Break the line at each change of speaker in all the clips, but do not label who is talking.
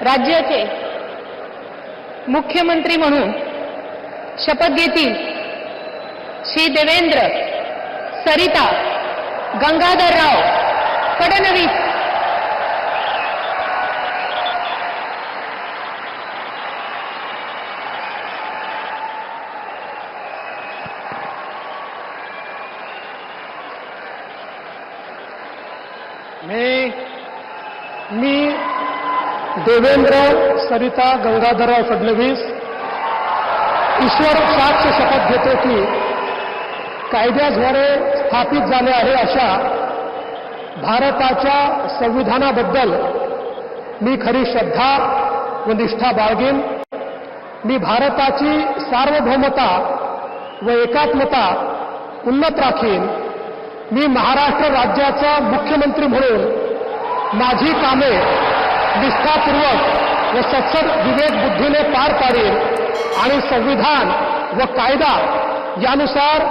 राज्याचे मुख्यमंत्री म्हणून शपथ घेतील श्री देवेंद्र सरिता गंगाधरराव फडणवीस।
मी देवेंद्र सरिता गंगाधरराव फडणवीस ईश्वर साक्ष शपथ घेतो की कायद्याद्वारे स्थापित झाले आहे अशा भारताच्या संविधानाबद्दल मी खरी श्रद्धा व निष्ठा बाळगेन। मी भारताची सार्वभौमता व एकात्मता उन्नत राखीन। मी महाराष्ट्र राज्याचा मुख्यमंत्री म्हणून माझी कामे निष्ठापूर्वक व सत्सद विवेक बुद्धीने पार पाडेन आणि संविधान व कायदा यानुसार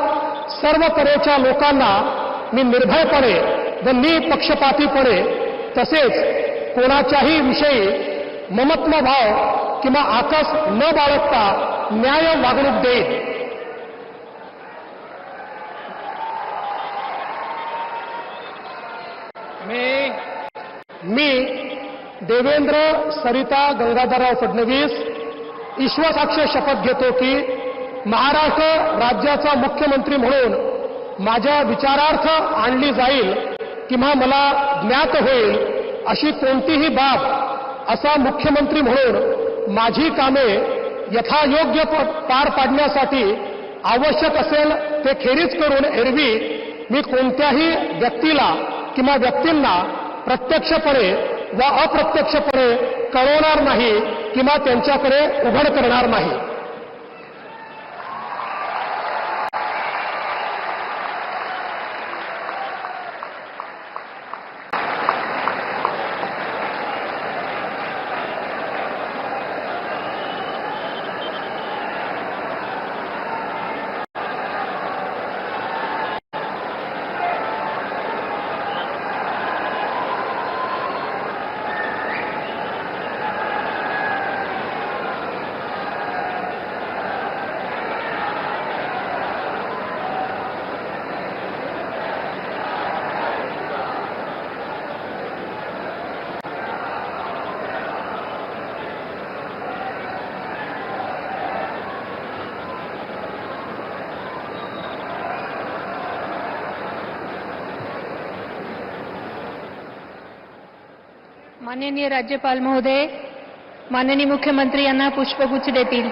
सर्व तऱ्हेच्या लोकांना मी निर्भयपणे व निपक्षपातीपणे तसेच कोणाच्याही विषयी ममत्वभाव किंवा आकस न बाळगता न्याय वागणूक देईन। मी देवेंद्र सरिता गंगाधरराव फडणवीस ईश्वरसाक्ष शपथ घेतो की महाराष्ट्र राज्याचा मुख्यमंत्री म्हणून माझ्या विचारार्थ आणली जाईल किंवा मला ज्ञात होईल अशी कोणतीही बाब असा मुख्यमंत्री म्हणून माझी कामे यथायोग्य पार पाडण्यासाठी आवश्यक असेल ते खेरीज करून एरवी मी कोणत्याही व्यक्तीला किंवा व्यक्तींना प्रत्यक्षपणे व अप्रत्यक्षपणे कळवणार नाही किंवा त्यांच्याकडे उघड करणार नाही।
माननीय राज्यपाल महोदय, माननीय मुख्यमंत्री यांना पुष्पगुच्छ देतील।